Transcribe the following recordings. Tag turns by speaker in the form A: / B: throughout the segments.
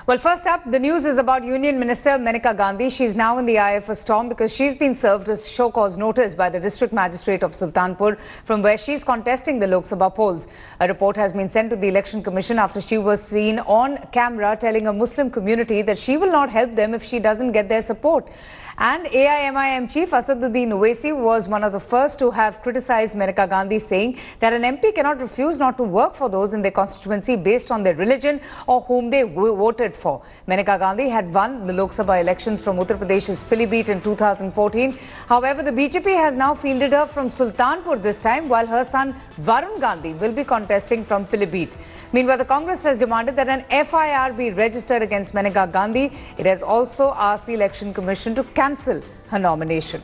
A: Well, first up, the news is about Union Minister Maneka Gandhi. She's now in the eye of a storm because she's been served a show cause notice by the District Magistrate of Sultanpur from where she's contesting the Lok Sabha polls. A report has been sent to the Election Commission after she was seen on camera telling a Muslim community that she will not help them if she doesn't get their support. And AIMIM chief Asaduddin Owaisi was one of the first to have criticized Maneka Gandhi, saying that an MP cannot refuse not to work for those in their constituency based on their religion or whom they voted for. Maneka Gandhi had won the Lok Sabha elections from Uttar Pradesh's Pilibhit in 2014. However, the BJP has now fielded her from Sultanpur this time, while her son Varun Gandhi will be contesting from Pilibhit. Meanwhile, the Congress has demanded that an FIR be registered against Maneka Gandhi. It has also asked the Election Commission to cancel her nomination.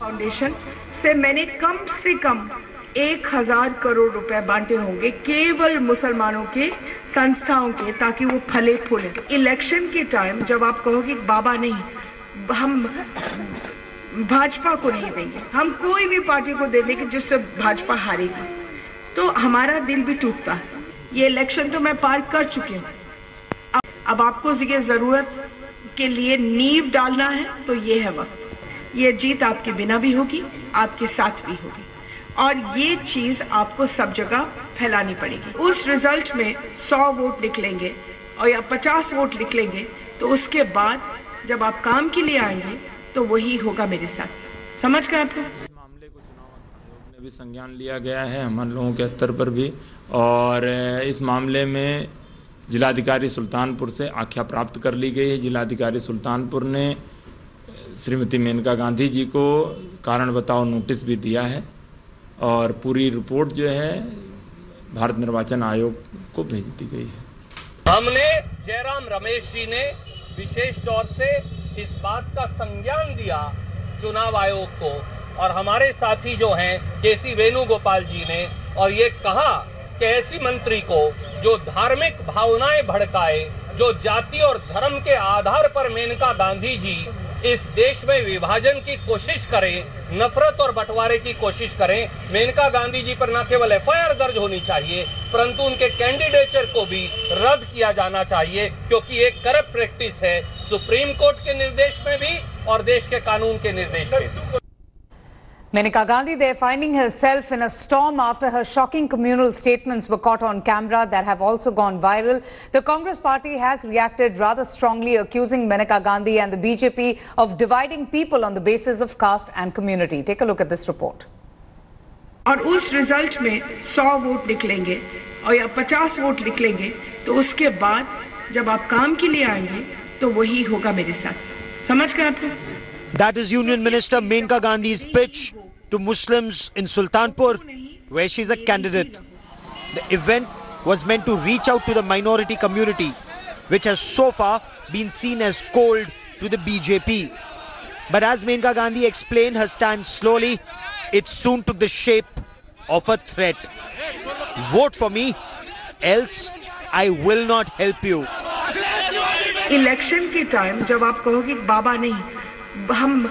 B: Foundation से मैंने कम से कम 1000 करोड़ रुपए बांटे होंगे केवल मुसलमानों के संस्थाओं के, ताकि वो फले फूले। इलेक्शन के टाइम जब आप कहोगे बाबा नहीं, हम भाजपा को नहीं देंगे, हम कोई भी पार्टी को दे देंगे जिससे भाजपा हारेगी, तो हमारा दिल भी टूटता है। ये इलेक्शन तो मैं पार कर चुकी हूँ। अब आपको जरूरत के लिए नींव डालना है, तो ये है वक्त। ये जीत आपके बिना भी होगी, आपके साथ भी होगी, और ये चीज आपको सब जगह फैलानी पड़ेगी। उस रिजल्ट में 100 वोट निकलेंगे और या 50 वोट निकलेंगे, तो उसके बाद जब आप काम के लिए आएंगे तो वही होगा मेरे साथ। समझ गए आप लोग?
C: मामले को चुनाव आयोग ने भी संज्ञान लिया गया है, हम लोगों के स्तर पर भी, और इस मामले में जिलाधिकारी सुल्तानपुर से आख्या प्राप्त कर ली गई है। जिलाधिकारी सुल्तानपुर ने श्रीमती मेनका गांधी जी को कारण बताओ नोटिस भी दिया है, और पूरी रिपोर्ट जो है भारत निर्वाचन आयोग को भेज दी गई है।
D: हमने जयराम रमेश जी ने विशेष तौर से इस बात का संज्ञान दिया चुनाव आयोग को, और हमारे साथी जो हैं केसी वेणुगोपाल जी ने, और ये कहा कि ऐसी मंत्री को जो धार्मिक भावनाएं भड़काए, जो जाति और धर्म के आधार पर मेनका गांधी जी इस देश में विभाजन की कोशिश करें, नफरत और बंटवारे की कोशिश करें, मेनका गांधी जी पर न केवल FIR दर्ज होनी चाहिए, परंतु उनके कैंडिडेचर को भी रद्द किया जाना चाहिए, क्योंकि ये करप्ट प्रैक्टिस है सुप्रीम कोर्ट के निर्देश में भी और देश के कानून के निर्देश में भी।
A: Maneka Gandhi there finding herself in a storm after her shocking communal statements were caught on camera that have also gone viral. The Congress party has reacted rather strongly, accusing Maneka Gandhi and the BJP of dividing people on the basis of caste and community. Take a look at this report.
B: और उस result में 100 vote निकलेंगे और या 50 vote निकलेंगे, तो उसके बाद जब आप काम के लिए आएंगे तो वही होगा मेरे साथ। समझ गए आप लोग?
E: That is Union Minister Maneka Gandhi's pitch to Muslims in Sultanpur, where she's a candidate. The event was meant to reach out to the minority community, which has so far been seen as cold to the BJP. But as Maneka Gandhi explained her stance slowly, it soon took the shape of a threat. Vote for me, else I will not help you.
B: Election के time जब आप कहोगे बाबा नहीं, हम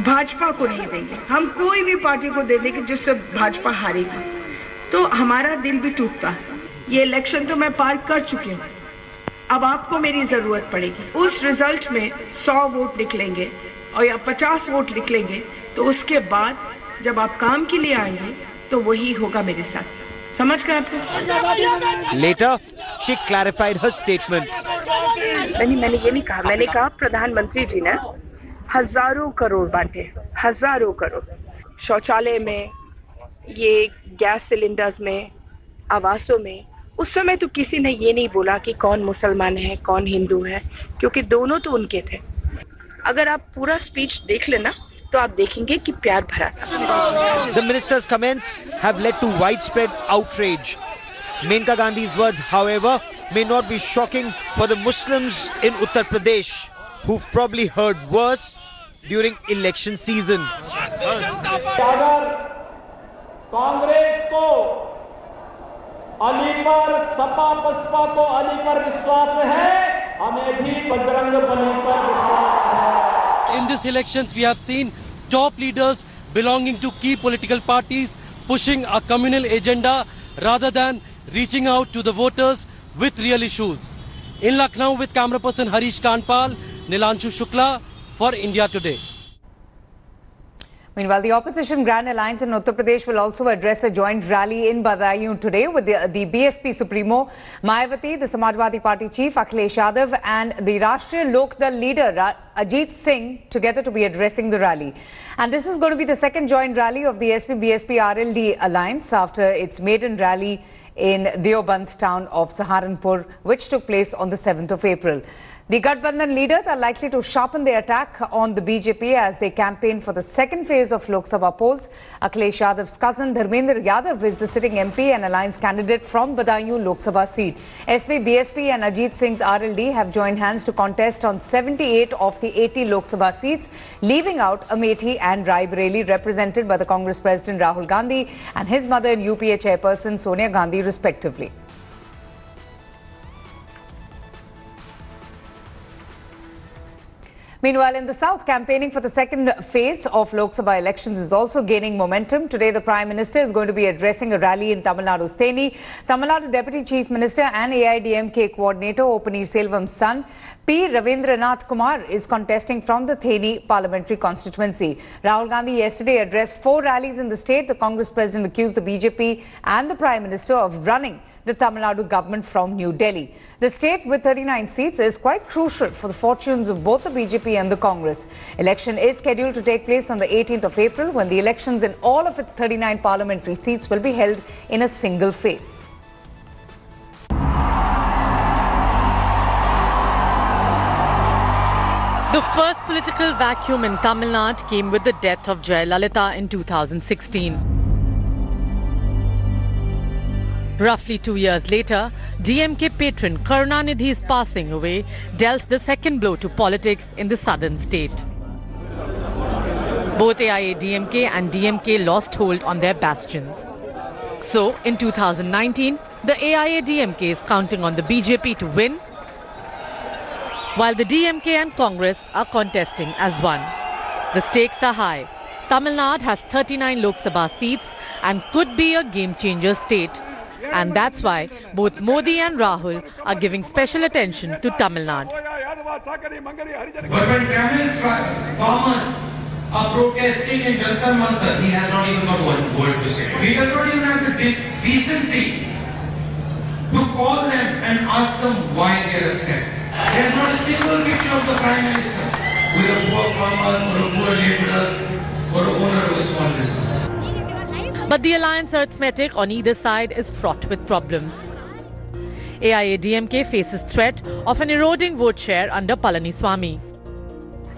B: भाजपा को नहीं देंगे, हम कोई भी पार्टी को दे देंगे जिससे भाजपा हारेगी, तो हमारा दिल भी टूटता है। ये इलेक्शन तो मैं पार कर चुकी हूँ। अब आपको मेरी जरूरत पड़ेगी। उस रिजल्ट में 100 वोट निकलेंगे और या 50 वोट निकलेंगे, तो उसके बाद जब आप काम के लिए आएंगे तो वही होगा मेरे साथ। समझ गए आप लोग?
E: Later, she clarified her statement.
F: मैंने ये नहीं कहा, मैंने कहा प्रधानमंत्री जी ने हजारों करोड़ बांटे, हजारों करोड़ शौचालय में, ये गैस सिलेंडर्स में, आवासों में। उस समय तो किसी ने ये नहीं बोला कि कौन मुसलमान है कौन हिंदू है, क्योंकि दोनों तो उनके थे। अगर आप पूरा स्पीच देख लेना तो आप देखेंगे कि प्यार भरा था।
E: The minister's comments have led to widespread outrage. Maneka Gandhi's words, however, may not be shocking for the Muslims in Uttar Pradesh, who've probably heard worse during election season.
G: अगर कांग्रेस को अली पर, सपा बसपा को अली पर विश्वास है, हमें भी बजरंग बली पर विश्वास है।
H: In this elections, we have seen top leaders belonging to key political parties pushing a communal agenda rather than reaching out to the voters with real issues. In Lucknow with camera person Harish Kanpal, Nilanshu Shukla for India Today.
A: Meanwhile, the opposition Grand Alliance in Uttar Pradesh will also address a joint rally in Badaयूं today with the BSP Supremo Mayawati, the Samajwadi Party chief Akhilesh Yadav and the Rashtriya Lok Dal leader Ajit Singh together to be addressing the rally. And this is going to be the second joint rally of the SP-BSP RLD alliance after its maiden rally in Deoband town of Saharanpur, which took place on the 7th of April. The Gathbandhan leaders are likely to sharpen their attack on the BJP as they campaign for the second phase of Lok Sabha polls. Akhilesh Yadav's cousin Dharmendra Yadav is the sitting MP and alliance candidate from Badaयूं Lok Sabha seat. SP, BSP and Ajit Singh's RLD have joined hands to contest on 78 of the 80 Lok Sabha seats, leaving out Amethi and Rai Bareli, represented by the Congress President Rahul Gandhi and his mother and UPA chairperson Sonia Gandhi respectively. Meanwhile, in the south, campaigning for the second phase of Lok Sabha elections is also gaining momentum. Today, the Prime Minister is going to be addressing a rally in Tamil Nadu's Theni. Tamil Nadu Deputy Chief Minister and AIDMK Coordinator O. Paneerselvam's son, P. Ravindranath Kumar, is contesting from the Theni parliamentary constituency. Rahul Gandhi yesterday addressed 4 rallies in the state. The Congress President accused the BJP and the Prime Minister of running the Tamil Nadu government from New Delhi. The state with 39 seats is quite crucial for the fortunes of both the BJP and the Congress. Election is scheduled to take place on the 18th of April when the elections in all of its 39 parliamentary seats will be held in a single phase.
I: The first political vacuum in Tamil Nadu came with the death of Jayalalitha in 2016. Roughly 2 years later, DMK patron Karunanidhi's passing away dealt the second blow to politics in the southern state. Both AIADMK and DMK lost hold on their bastions. So, in 2019, the AIADMK is counting on the BJP to win, while the DMK and Congress are contesting as one. The stakes are high. Tamil Nadu has 39 Lok Sabha seats and could be a game-changer state. And that's why both Modi and Rahul are giving special attention to Tamil Nadu.
J: But when camel farmers are protesting in Jantar Mantar, he has not even got one word to say. He does not even have the decency to call them and ask them why they are upset. There is not a single picture of the Prime Minister with a poor farmer or a poor labourer or an owner of a small business.
I: But the alliance arithmetic on either side is fraught with problems. AIADMK faces threat of an eroding vote share under Palaniswamy.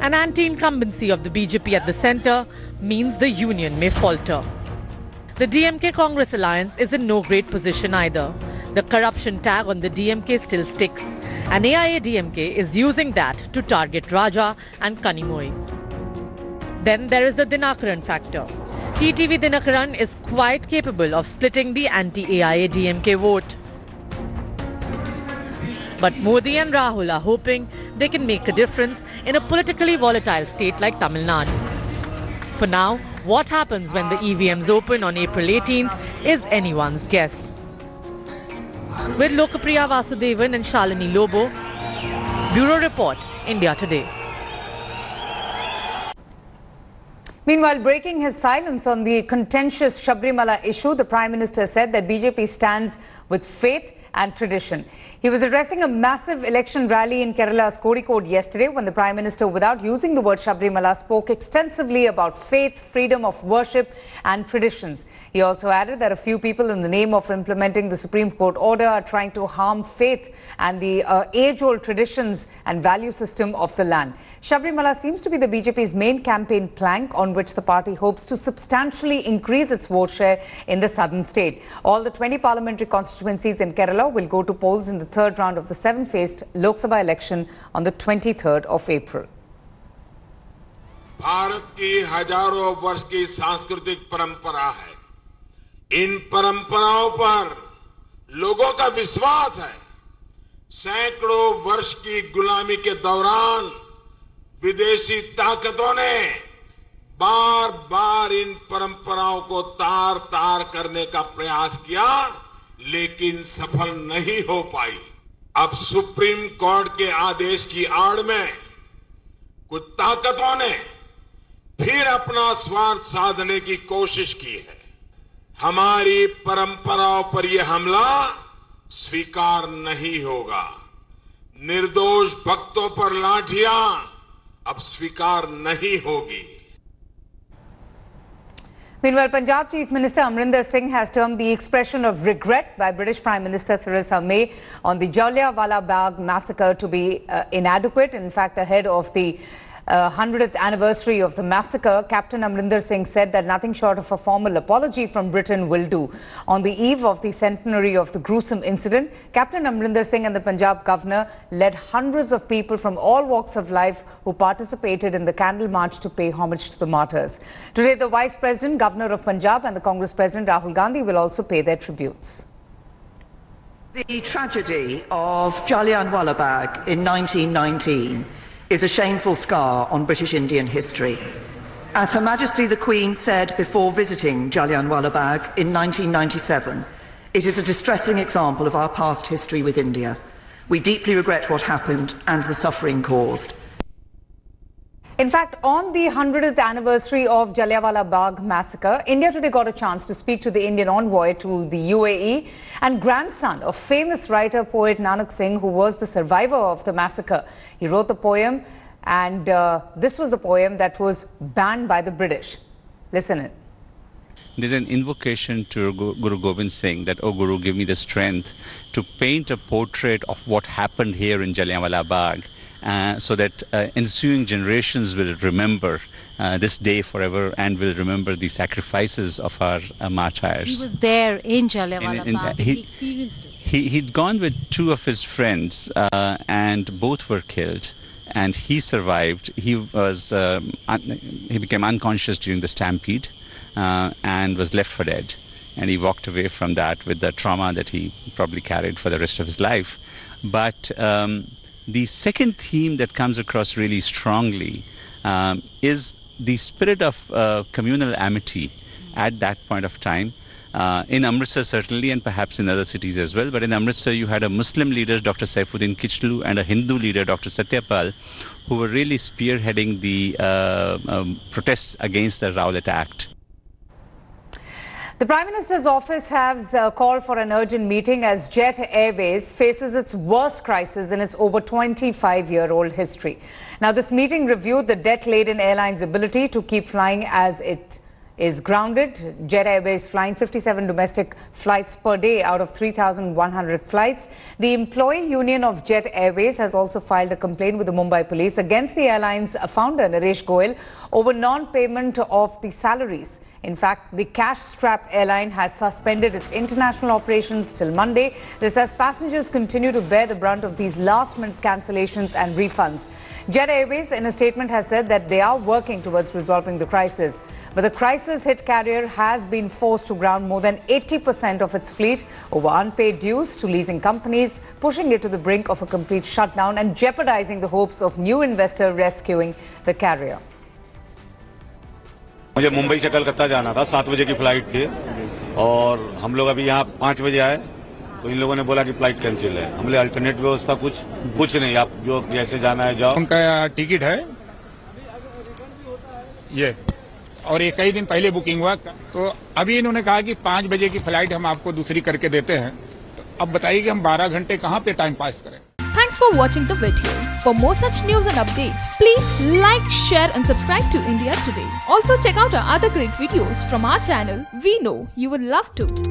I: An anti-incumbency of the BJP at the centre means the union may falter. The DMK-Congress alliance is in no great position either. The corruption tag on the DMK still sticks, and AIADMK is using that to target Raja and Kanimoy. Then there is the Dinakaran factor. TTV Dinakaran is quite capable of splitting the anti-AIADMK vote. But Modi and Rahul are hoping they can make a difference in a politically volatile state like Tamil Nadu. For now, what happens when the EVMs open on April 18th is anyone's guess. With Lokapriya Vasudevan and Shalini Lobo, Bureau Report, India Today.
A: Meanwhile, breaking his silence on the contentious Sabrimala issue, the Prime Minister said that BJP stands with faith and tradition. He was addressing a massive election rally in Kerala's Kozhikode yesterday when the Prime Minister, without using the word Sabrimala, spoke extensively about faith, freedom of worship and traditions. He also added that a few people in the name of implementing the Supreme Court order are trying to harm faith and the age-old traditions and value system of the land. Sabrimala seems to be the BJP's main campaign plank on which the party hopes to substantially increase its vote share in the southern state. All the 20 parliamentary constituencies in Kerala will go to polls in the third round of the 7th-phased Lok Sabha election on the 23rd of April.
K: Bharat की हजारों वर्ष की सांस्कृतिक परंपरा है। इन परंपराओं पर लोगों का विश्वास है। सैकड़ों वर्ष की गुलामी के दौरान विदेशी ताकतों ने बार-बार इन परंपराओं को तार-तार करने का प्रयास किया, लेकिन सफल नहीं हो पाई। अब सुप्रीम कोर्ट के आदेश की आड़ में कुछ ताकतों ने फिर अपना स्वार्थ साधने की कोशिश की है। हमारी परंपराओं पर यह हमला स्वीकार नहीं होगा। निर्दोष भक्तों पर लाठियां अब स्वीकार नहीं होगी।
A: Meanwhile, Punjab Chief Minister Amrinder Singh has termed the expression of regret by British Prime Minister Theresa May on the Jallianwala Bagh massacre to be inadequate. In fact, ahead of the 100th anniversary of the massacre, Captain Amrinder Singh said that nothing short of a formal apology from Britain will do. On the eve of the centenary of the gruesome incident, Captain Amrinder Singh and the Punjab governor led hundreds of people from all walks of life who participated in the candle march to pay homage to the martyrs. Today, the Vice President, Governor of Punjab and the Congress President Rahul Gandhi will also pay their tributes.
L: The tragedy of Jallianwala Bagh in 1919 is a shameful scar on British Indian history. As Her Majesty the Queen said before visiting Jallianwala Bagh in 1997, it is a distressing example of our past history with India. We deeply regret what happened and the suffering caused.
A: In fact, on the 100th anniversary of Jallianwala Bagh massacre, India today got a chance to speak to the Indian envoy to the UAE and grandson of famous writer, poet Nanak Singh, who was the survivor of the massacre. He wrote the poem, and this was the poem that was banned by the British. Listen in.
M: There's an invocation to Guru Gobind Singh that, "Oh Guru, give me the strength to paint a portrait of what happened here in Jallianwala Bagh, so that ensuing generations will remember this day forever and will remember the sacrifices of our martyrs."
N: He was there in Jallianwala Bagh. He experienced it.
M: He'd gone with two of his friends and both were killed. And he survived. He became unconscious during the stampede and was left for dead. And he walked away from that with the trauma that he probably carried for the rest of his life. But the second theme that comes across really strongly is the spirit of communal amity at that point of time. In Amritsar certainly, and perhaps in other cities as well. But in Amritsar you had a Muslim leader, Dr. Saifuddin Kichlu, and a Hindu leader, Dr. Satyapal, who were really spearheading the protests against the Rowlatt Act.
A: The Prime Minister's office has called for an urgent meeting as Jet Airways faces its worst crisis in its over 25-year-old history. Now, this meeting reviewed the debt-laden airline's ability to keep flying as it is grounded. Jet Airways flying 57 domestic flights per day out of 3,100 flights. The employee union of Jet Airways has also filed a complaint with the Mumbai police against the airline's founder Naresh Goyal over non-payment of the salaries. In fact, the cash-strapped airline has suspended its international operations till Monday. This as passengers continue to bear the brunt of these last-minute cancellations and refunds. Jet Airways, in a statement, has said that they are working towards resolving the crisis. But the crisis-hit carrier has been forced to ground more than 80% of its fleet over unpaid dues to leasing companies, pushing it to the brink of a complete shutdown and jeopardizing the hopes of new investor rescuing the carrier.
O: मुझे मुंबई से कलकत्ता जाना था, 7 बजे की flight थी और हम लोग अभी यहाँ 5 बजे आए तो इन लोगों ने बोला कि फ्लाइट कैंसिल है। हमने अल्टरनेट व्यवस्था कुछ नहीं, आप जो जैसे जाना है जाओ।
P: उनका टिकट है ये, और ये कई दिन पहले बुकिंग हुआ, तो अभी इन्होंने कहा कि 5 बजे की फ्लाइट हम आपको दूसरी करके देते हैं। तो अब बताइए कि हम 12 घंटे कहाँ पे टाइम पास करें।
Q: Thanks for watching the video. For more such news and updates, please like, share and subscribe to India Today. Also check out our other great videos from our channel. We know you would love to.